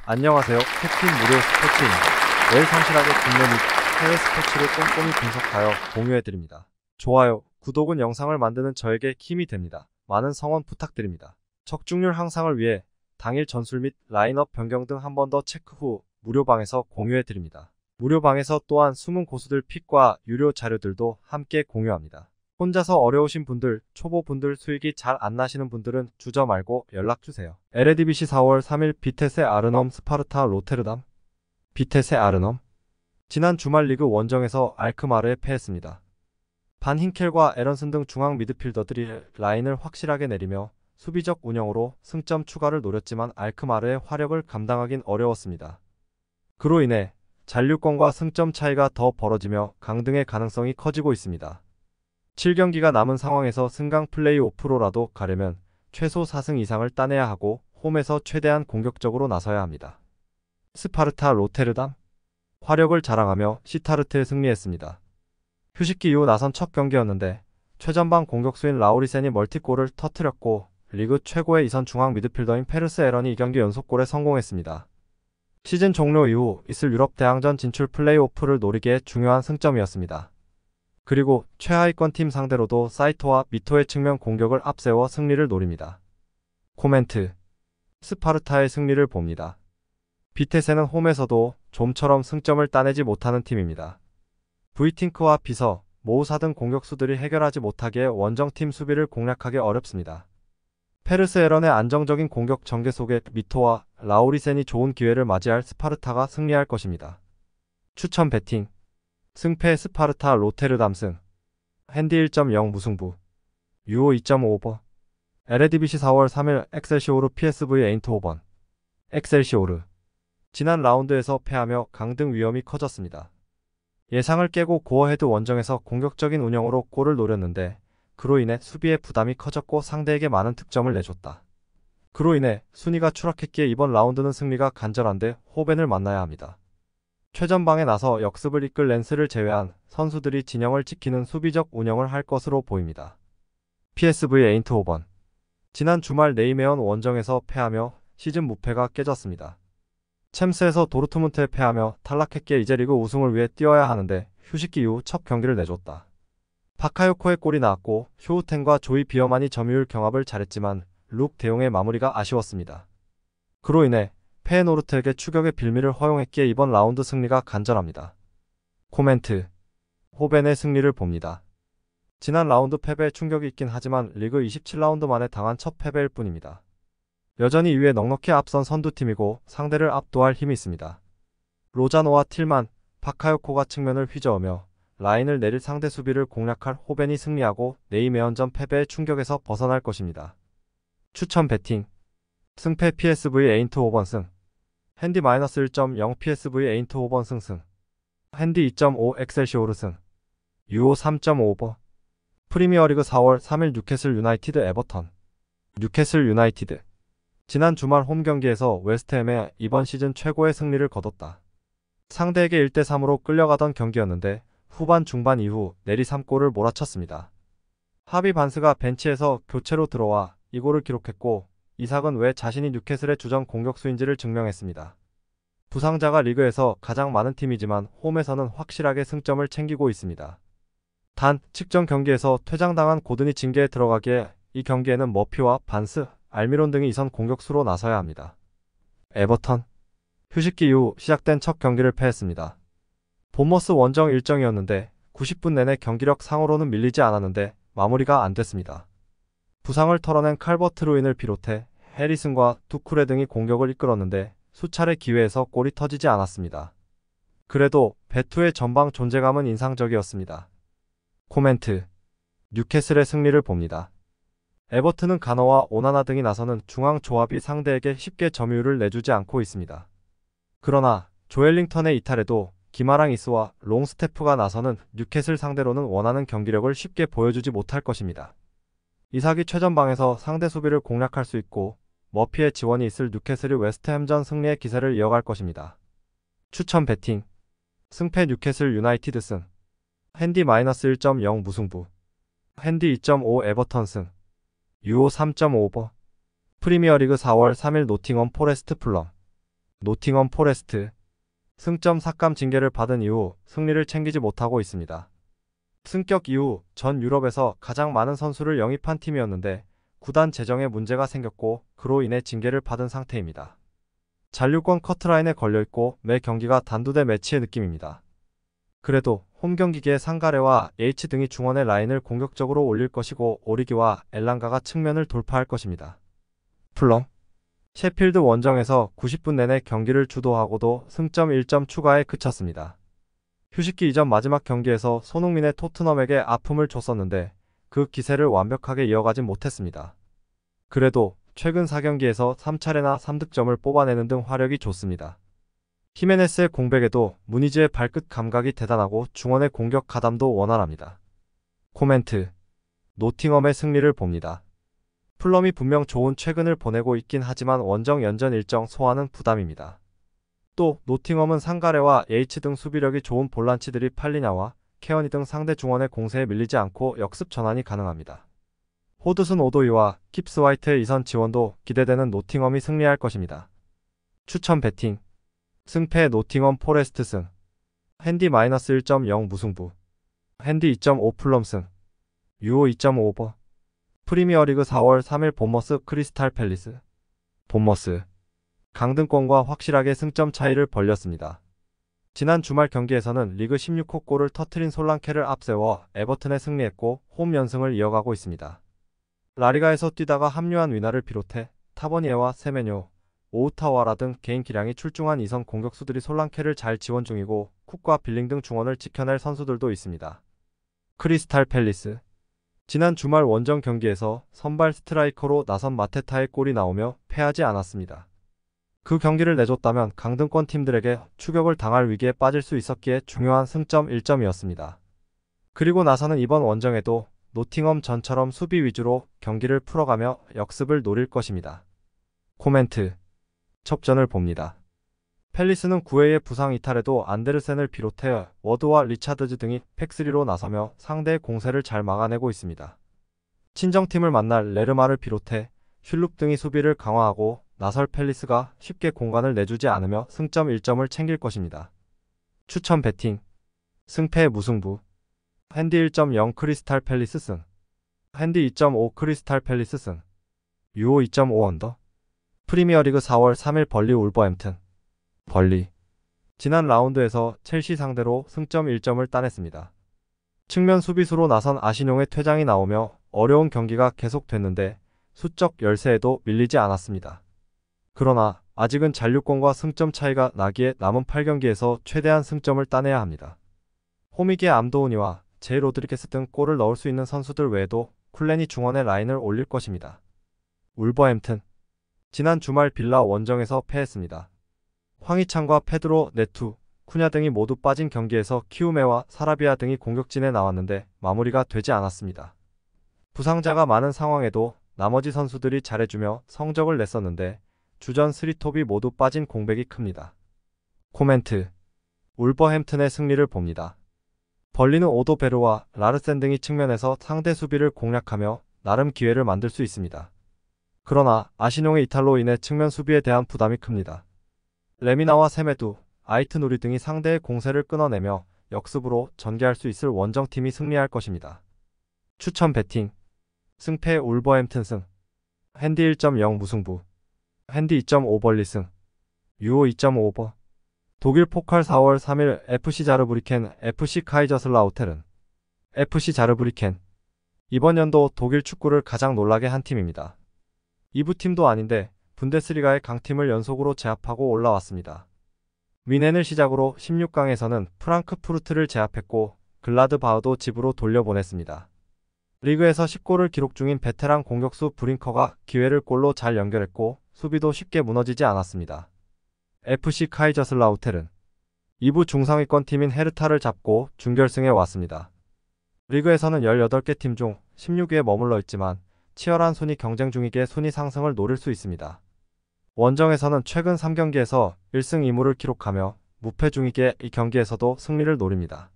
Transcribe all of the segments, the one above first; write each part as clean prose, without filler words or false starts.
안녕하세요. 캡틴 무료 스포츠입니다. 매일 성실하게 국내 및 해외 스포츠를 꼼꼼히 분석하여 공유해드립니다. 좋아요, 구독은 영상을 만드는 저에게 힘이 됩니다. 많은 성원 부탁드립니다. 적중률 향상을 위해 당일 전술 및 라인업 변경 등 한 번 더 체크 후 무료방에서 공유해드립니다. 무료방에서 또한 숨은 고수들 픽과 유료 자료들도 함께 공유합니다. 혼자서 어려우신 분들, 초보분들 수익이 잘 안 나시는 분들은 주저 말고 연락주세요. 에레디비시 4월 3일 비테세 아르넘 스파르타 로테르담. 비테세 아르넘. 지난 주말 리그 원정에서 알크마르에 패했습니다. 반 힌켈과 에런슨 등 중앙 미드필더들이 라인을 확실하게 내리며 수비적 운영으로 승점 추가를 노렸지만 알크마르의 화력을 감당하긴 어려웠습니다. 그로 인해 잔류권과 승점 차이가 더 벌어지며 강등의 가능성이 커지고 있습니다. 7경기가 남은 상황에서 승강 플레이오프로라도 가려면 최소 4승 이상을 따내야 하고 홈에서 최대한 공격적으로 나서야 합니다. 스파르타 로테르담. 화력을 자랑하며 시타르트에 승리했습니다. 휴식기 이후 나선 첫 경기였는데 최전방 공격수인 라우리센이 멀티골을 터뜨렸고 리그 최고의 이선 중앙 미드필더인 페르스 에런이 2경기 연속골에 성공했습니다. 시즌 종료 이후 있을 유럽 대항전 진출 플레이오프를 노리기에 중요한 승점이었습니다. 그리고 최하위권 팀 상대로도 사이토와 미토의 측면 공격을 앞세워 승리를 노립니다. 코멘트. 스파르타의 승리를 봅니다. 비테세는 홈에서도 좀처럼 승점을 따내지 못하는 팀입니다. 브이팅크와 비서, 모우사 등 공격수들이 해결하지 못하기에 원정팀 수비를 공략하기 어렵습니다. 페르스 에런의 안정적인 공격 전개 속에 미토와 라우리센이 좋은 기회를 맞이할 스파르타가 승리할 것입니다. 추천 배팅. 승패 스파르타 로테르담 승. 핸디 1.0 무승부. 유오 2.5버. 에레디비시 4월 3일 엑셀시오르 PSV 에인트호번. 엑셀시오르. 지난 라운드에서 패하며 강등 위험이 커졌습니다. 예상을 깨고 고어헤드 원정에서 공격적인 운영으로 골을 노렸는데 그로 인해 수비의 부담이 커졌고 상대에게 많은 득점을 내줬다. 그로 인해 순위가 추락했기에 이번 라운드는 승리가 간절한데 호벤을 만나야 합니다. 최전방에 나서 역습을 이끌 랜스를 제외한 선수들이 진영을 지키는 수비적 운영을 할 것으로 보입니다. PSV 에인트호번. 지난 주말 네이메언 원정에서 패하며 시즌 무패가 깨졌습니다. 챔스에서 도르트문트에 패하며 탈락했기에 이제 리그 우승을 위해 뛰어야 하는데 휴식기 이후 첫 경기를 내줬다. 바카요코의 골이 나왔고 쇼우텐과 조이 비어만이 점유율 경합을 잘했지만 룩 대용의 마무리가 아쉬웠습니다. 그로 인해 페에노르트에게 추격의 빌미를 허용했기에 이번 라운드 승리가 간절합니다. 코멘트. 호벤의 승리를 봅니다. 지난 라운드 패배에 충격이 있긴 하지만 리그 27라운드 만에 당한 첫 패배일 뿐입니다. 여전히 2위에 넉넉히 앞선 선두팀이고 상대를 압도할 힘이 있습니다. 로자노와 틸만, 바카요코가 측면을 휘저으며 라인을 내릴 상대 수비를 공략할 호벤이 승리하고 네이메언전 패배의 충격에서 벗어날 것입니다. 추천 배팅. 승패 PSV 에인트호번 승. 핸디 -1.0 PSV 에인트호번 승. 핸디 2.5 엑셀시오르 승. 유오 3.5버. 프리미어리그 4월 3일 뉴캐슬 유나이티드 에버턴. 뉴캐슬 유나이티드. 지난 주말 홈경기에서 웨스트햄에 이번 시즌 최고의 승리를 거뒀다. 상대에게 1대3으로 끌려가던 경기였는데 후반 중반 이후 내리 3골을 몰아쳤습니다. 하비 반스가 벤치에서 교체로 들어와 이 골을 기록했고 이삭은 왜 자신이 뉴캐슬의 주전 공격수인지를 증명했습니다. 부상자가 리그에서 가장 많은 팀이지만 홈에서는 확실하게 승점을 챙기고 있습니다. 단, 직전 경기에서 퇴장당한 고든이 징계에 들어가기에 이 경기에는 머피와 반스, 알미론 등이 이선 공격수로 나서야 합니다. 에버턴. 휴식기 이후 시작된 첫 경기를 패했습니다. 본머스 원정 일정이었는데 90분 내내 경기력 상으로는 밀리지 않았는데 마무리가 안 됐습니다. 부상을 털어낸 칼버트 루인을 비롯해 해리슨과 두쿠레 등이 공격을 이끌었는데 수차례 기회에서 골이 터지지 않았습니다. 그래도 베투의 전방 존재감은 인상적이었습니다. 코멘트. 뉴캐슬의 승리를 봅니다. 에버튼은 가너와 오나나 등이 나서는 중앙 조합이 상대에게 쉽게 점유율을 내주지 않고 있습니다. 그러나 조엘링턴의 이탈에도 기마랑 이스와 롱스태프가 나서는 뉴캐슬 상대로는 원하는 경기력을 쉽게 보여주지 못할 것입니다. 이삭이 최전방에서 상대 수비를 공략할 수 있고 머피의 지원이 있을 뉴캐슬이 웨스트햄전 승리의 기세를 이어갈 것입니다. 추천 배팅. 승패 뉴캐슬 유나이티드 승. 핸디 -1.0 무승부. 핸디 2.5 에버턴 승. 유오 3.5버. 프리미어리그 4월 3일 노팅엄 포레스트 풀럼. 노팅엄 포레스트. 승점 삭감 징계를 받은 이후 승리를 챙기지 못하고 있습니다. 승격 이후 전 유럽에서 가장 많은 선수를 영입한 팀이었는데 구단 재정에 문제가 생겼고 그로 인해 징계를 받은 상태입니다. 잔류권 커트라인에 걸려있고 매 경기가 단두대 매치의 느낌입니다. 그래도 홈경기기에 상가레와 H 등이 중원의 라인을 공격적으로 올릴 것이고 오리기와 엘랑가가 측면을 돌파할 것입니다. 풀럼 셰필드 원정에서 90분 내내 경기를 주도하고도 승점 1점 추가에 그쳤습니다. 휴식기 이전 마지막 경기에서 손흥민의 토트넘에게 아픔을 줬었는데 그 기세를 완벽하게 이어가진 못했습니다. 그래도 최근 4경기에서 3차례나 3득점을 뽑아내는 등 화력이 좋습니다. 히메네스의 공백에도 무니즈의 발끝 감각이 대단하고 중원의 공격 가담도 원활합니다. 코멘트. 노팅엄의 승리를 봅니다. 풀럼이 분명 좋은 최근을 보내고 있긴 하지만 원정 연전 일정 소화는 부담입니다. 또 노팅엄은 상가레와 H 등 수비력이 좋은 볼란치들이 팔리냐와 케어니 등 상대 중원의 공세에 밀리지 않고 역습 전환이 가능합니다. 호드슨 오도이와 킵스 화이트의 이선 지원도 기대되는 노팅엄이 승리할 것입니다. 추천 배팅. 승패 노팅엄 포레스트 승. 핸디 -1.0 무승부. 핸디 2.5 풀럼 승. 유오 2.5 오버. 프리미어리그 4월 3일 본머스 크리스탈 팰리스. 본머스. 강등권과 확실하게 승점 차이를 벌렸습니다. 지난 주말 경기에서는 리그 16호 골을 터트린 솔랑케를 앞세워 에버튼에 승리했고 홈 연승을 이어가고 있습니다. 라리가에서 뛰다가 합류한 위나를 비롯해 타버니에와 세메뇨, 오우타와라 등 개인 기량이 출중한 이선 공격수들이 솔랑케를 잘 지원 중이고 쿡과 빌링 등 중원을 지켜낼 선수들도 있습니다. 크리스탈 팰리스. 지난 주말 원정 경기에서 선발 스트라이커로 나선 마테타의 골이 나오며 패하지 않았습니다. 그 경기를 내줬다면 강등권 팀들에게 추격을 당할 위기에 빠질 수 있었기에 중요한 승점 1점이었습니다. 그리고 나서는 이번 원정에도 노팅엄 전처럼 수비 위주로 경기를 풀어가며 역습을 노릴 것입니다. 코멘트. 첩전을 봅니다. 팰리스는 9회의 부상 이탈에도 안데르센을 비롯해 워드와 리차드즈 등이 팩3로 나서며 상대의 공세를 잘 막아내고 있습니다. 친정팀을 만날 레르마를 비롯해 슐룩 등이 수비를 강화하고 나설 팰리스가 쉽게 공간을 내주지 않으며 승점 1점을 챙길 것입니다. 추천 배팅. 승패 무승부. 핸디 1.0 크리스탈 팰리스 승. 핸디 2.5 크리스탈 팰리스 승. 유오 2.5 언더. 프리미어리그 4월 3일 벌리 울버햄튼. 벌리. 지난 라운드에서 첼시 상대로 승점 1점을 따냈습니다. 측면 수비수로 나선 아신용의 퇴장이 나오며 어려운 경기가 계속됐는데 수적 열세에도 밀리지 않았습니다. 그러나 아직은 잔류권과 승점 차이가 나기에 남은 8경기에서 최대한 승점을 따내야 합니다. 호미기의 암도우니와 제이 로드리게스 등 골을 넣을 수 있는 선수들 외에도 쿨렌이 중원의 라인을 올릴 것입니다. 울버햄튼. 지난 주말 빌라 원정에서 패했습니다. 황희찬과 페드로 네투, 쿠냐 등이 모두 빠진 경기에서 키우메와 사라비아 등이 공격진에 나왔는데 마무리가 되지 않았습니다. 부상자가 많은 상황에도 나머지 선수들이 잘해주며 성적을 냈었는데 주전 3톱이 모두 빠진 공백이 큽니다. 코멘트. 울버햄튼의 승리를 봅니다. 벌리는 오도베르와 라르센 등이 측면에서 상대 수비를 공략하며 나름 기회를 만들 수 있습니다. 그러나 아신용의 이탈로 인해 측면 수비에 대한 부담이 큽니다. 레미나와 세메두, 아이트누리 등이 상대의 공세를 끊어내며 역습으로 전개할 수 있을 원정팀이 승리할 것입니다. 추천 배팅. 승패 울버햄튼 승. 핸디 1.0 무승부. 핸디 2.5 벌리 승. 유오 2.5 오버. 독일 포칼 4월 3일 FC 자르브리켄 FC 카이저슬라우테른. FC 자르브리켄. 이번 연도 독일 축구를 가장 놀라게 한 팀입니다. 2부 팀도 아닌데 분데스리가의 강팀을 연속으로 제압하고 올라왔습니다. 미넨을 시작으로 16강에서는 프랑크푸르트를 제압했고 글라드바흐도 집으로 돌려보냈습니다. 리그에서 10골을 기록 중인 베테랑 공격수 브링커가 기회를 골로 잘 연결했고 수비도 쉽게 무너지지 않았습니다. FC 카이저슬라우테른. 2부 중상위권 팀인 헤르타를 잡고 준결승에 왔습니다. 리그에서는 18개 팀 중 16위에 머물러 있지만 치열한 순위 경쟁 중이기에 순위 상승을 노릴 수 있습니다. 원정에서는 최근 3경기에서 1승 2무를 기록하며 무패 중이기에 이 경기에서도 승리를 노립니다.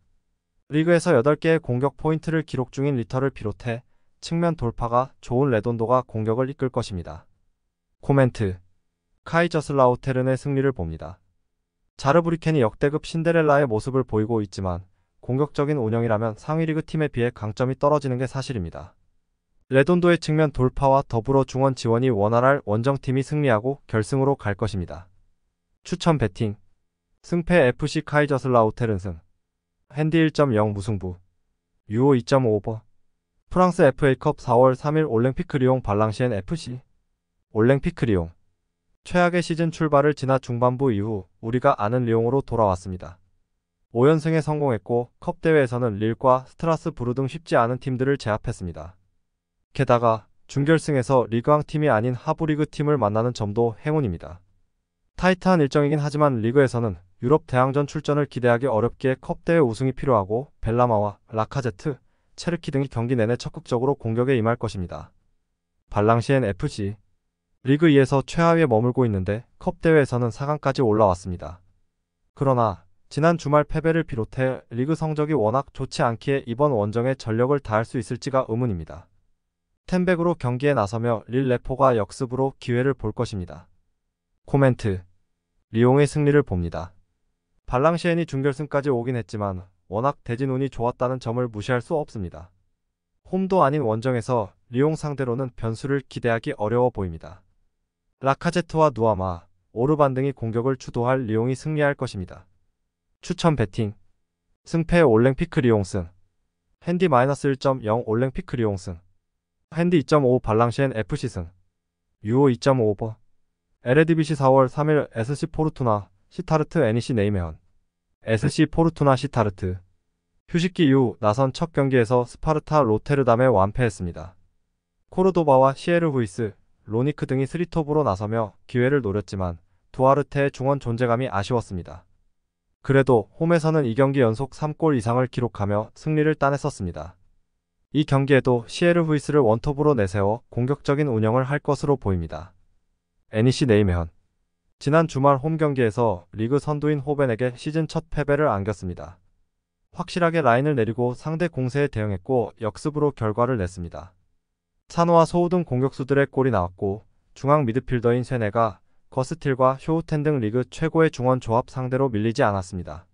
리그에서 8개의 공격 포인트를 기록 중인 리터를 비롯해 측면 돌파가 좋은 레돈도가 공격을 이끌 것입니다. 코멘트. 카이저슬라우테른의 승리를 봅니다. 자르브리켄이 역대급 신데렐라의 모습을 보이고 있지만 공격적인 운영이라면 상위 리그 팀에 비해 강점이 떨어지는 게 사실입니다. 레돈도의 측면 돌파와 더불어 중원 지원이 원활할 원정팀이 승리하고 결승으로 갈 것입니다. 추천 배팅 승패 FC 카이저슬라우테른 승 핸디 1.0 무승부 유오 2.5 오버 프랑스 FA컵 4월 3일 올랭피크 리옹 발랑시엔 FC 올랭피크 리옹 최악의 시즌 출발을 지나 중반부 이후 우리가 아는 리옹으로 돌아왔습니다. 5연승에 성공했고 컵 대회에서는 릴과 스트라스부르 등 쉽지 않은 팀들을 제압했습니다. 게다가 준결승에서 리그왕 팀이 아닌 하부리그 팀을 만나는 점도 행운입니다. 타이트한 일정이긴 하지만 리그에서는 유럽 대항전 출전을 기대하기 어렵기에 컵 대회 우승이 필요하고 벨라마와 라카제트, 체르키 등이 경기 내내 적극적으로 공격에 임할 것입니다. 발랑시엔 FC 리그 2에서 최하위에 머물고 있는데 컵 대회에서는 4강까지 올라왔습니다. 그러나 지난 주말 패배를 비롯해 리그 성적이 워낙 좋지 않기에 이번 원정에 전력을 다할 수 있을지가 의문입니다. 텐백으로 경기에 나서며 릴 레포가 역습으로 기회를 볼 것입니다. 코멘트 리옹의 승리를 봅니다. 발랑시엔이 준결승까지 오긴 했지만 워낙 대진운이 좋았다는 점을 무시할 수 없습니다. 홈도 아닌 원정에서 리옹 상대로는 변수를 기대하기 어려워 보입니다. 라카제트와 누아마, 오르반 등이 공격을 주도할 리옹이 승리할 것입니다. 추천 배팅 승패 올랭피크 리옹 승 핸디 -1.0 올랭피크 리옹 승 핸디 2.5 발랑시엔 FC 승 유오 2.5 오버 에레디비시 4월 3일 SC 포르투나 시타르트 NEC 네이메헌 SC 포르투나 시타르트 휴식기 이후 나선 첫 경기에서 스파르타 로테르담에 완패했습니다. 코르도바와 시에르 후이스, 로니크 등이 스리톱으로 나서며 기회를 노렸지만 두아르테의 중원 존재감이 아쉬웠습니다. 그래도 홈에서는 2경기 연속 3골 이상을 기록하며 승리를 따냈었습니다. 이 경기에도 시에르 후이스를 원톱으로 내세워 공격적인 운영을 할 것으로 보입니다. NEC 네이메헌 지난 주말 홈 경기에서 리그 선두인 호벤에게 시즌 첫 패배를 안겼습니다. 확실하게 라인을 내리고 상대 공세에 대응했고 역습으로 결과를 냈습니다. 산호와 소우 등 공격수들의 골이 나왔고 중앙 미드필더인 쇠네가 거스틸과 쇼우텐 등 리그 최고의 중원 조합 상대로 밀리지 않았습니다.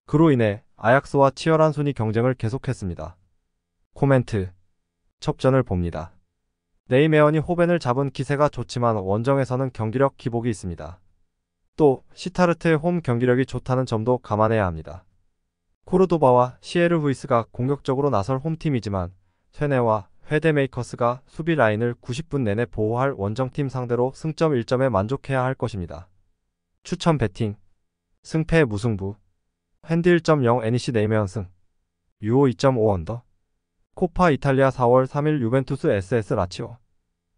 그로 인해 아약스와 치열한 순위 경쟁을 계속했습니다. 코멘트 첩전을 봅니다. 네이메헌이 호벤을 잡은 기세가 좋지만 원정에서는 경기력 기복이 있습니다. 또 시타르트의 홈 경기력이 좋다는 점도 감안해야 합니다. 코르도바와 시에르 후이스가 공격적으로 나설 홈팀이지만 쇠네와 헤데메이커스가 수비 라인을 90분 내내 보호할 원정팀 상대로 승점 1점에 만족해야 할 것입니다. 추천 배팅 승패 무승부 핸디 1.0 NEC 네이메헌 승 유오 2.5 언더 코파 이탈리아 4월 3일 유벤투스 SS 라치오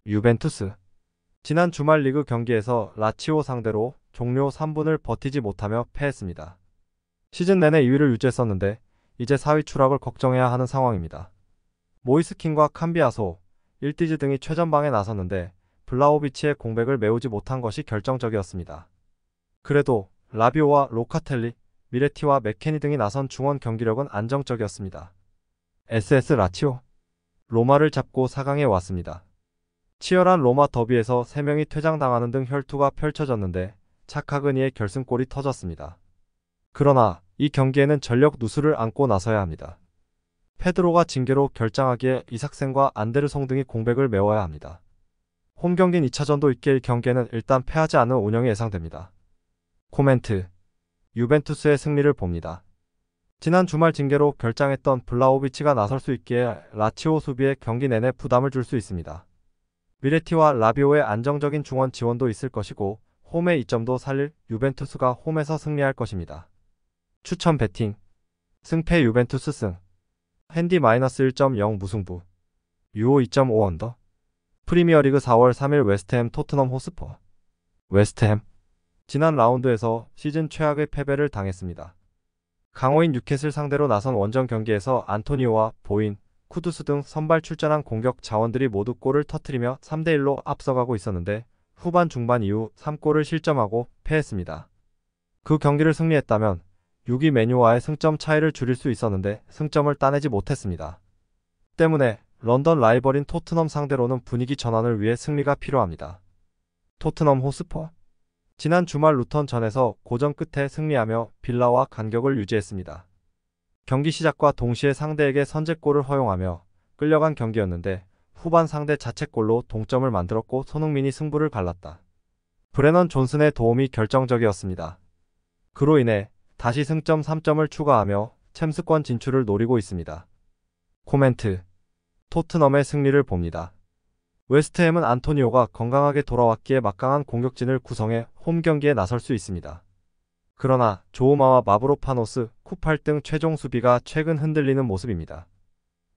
유벤투스 지난 주말 리그 경기에서 라치오 상대로 종료 3분을 버티지 못하며 패했습니다. 시즌 내내 2위를 유지했었는데 이제 4위 추락을 걱정해야 하는 상황입니다. 모이스킨과 캄비아소, 일디즈 등이 최전방에 나섰는데 블라호비치의 공백을 메우지 못한 것이 결정적이었습니다. 그래도 라비오와 로카텔리, 미레티와 맥케니 등이 나선 중원 경기력은 안정적이었습니다. SS 라치오 로마를 잡고 4강에 왔습니다. 치열한 로마 더비에서 3명이 퇴장당하는 등 혈투가 펼쳐졌는데 차카그니의 결승골이 터졌습니다. 그러나 이 경기에는 전력 누수를 안고 나서야 합니다. 페드로가 징계로 결장하기에 이삭센과 안데르송 등이 공백을 메워야 합니다. 홈 경기인 2차전도 있길 경기에는 일단 패하지 않은 운영이 예상됩니다. 코멘트 유벤투스의 승리를 봅니다. 지난 주말 징계로 결장했던 블라호비치가 나설 수 있기에 라치오 수비에 경기 내내 부담을 줄 수 있습니다. 미레티와 라비오의 안정적인 중원 지원도 있을 것이고 홈의 이점도 살릴 유벤투스가 홈에서 승리할 것입니다. 추천 배팅 승패 유벤투스 승 핸디 -1.0 무승부 유오 2.5 언더 프리미어리그 4월 3일 웨스트햄 토트넘 호스퍼 웨스트햄 지난 라운드에서 시즌 최악의 패배를 당했습니다. 강호인 뉴캐슬 상대로 나선 원정 경기에서 안토니오와 보인, 쿠두스 등 선발 출전한 공격 자원들이 모두 골을 터뜨리며 3대1로 앞서가고 있었는데 후반 중반 이후 3골을 실점하고 패했습니다. 그 경기를 승리했다면 6위 메뉴와의 승점 차이를 줄일 수 있었는데 승점을 따내지 못했습니다. 때문에 런던 라이벌인 토트넘 상대로는 분위기 전환을 위해 승리가 필요합니다. 토트넘 호스퍼 지난 주말 루턴전에서 고전 끝에 승리하며 빌라와 간격을 유지했습니다. 경기 시작과 동시에 상대에게 선제골을 허용하며 끌려간 경기였는데 후반 상대 자책골로 동점을 만들었고 손흥민이 승부를 갈랐다. 브레넌 존슨의 도움이 결정적이었습니다. 그로 인해 다시 승점 3점을 추가하며 챔스권 진출을 노리고 있습니다. 코멘트. 토트넘의 승리를 봅니다. 웨스트햄은 안토니오가 건강하게 돌아왔기에 막강한 공격진을 구성해 홈 경기에 나설 수 있습니다. 그러나 조우마와 마브로파노스, 쿠팔 등 최종 수비가 최근 흔들리는 모습입니다.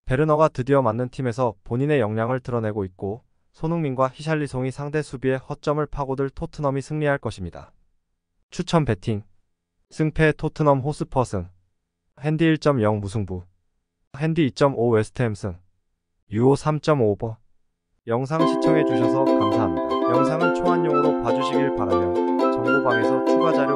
베르너가 드디어 맞는 팀에서 본인의 역량을 드러내고 있고 손흥민과 히샬리송이 상대 수비의 허점을 파고들 토트넘이 승리할 것입니다. 추천 배팅. 승패 토트넘 호스퍼 승. 핸디 1.0 무승부. 핸디 2.5 웨스트햄 승. 유오 3.5버. 영상 시청해주셔서 감사합니다. 영상은 초안용으로 봐주시길 바라며 정보방에서 추가 자료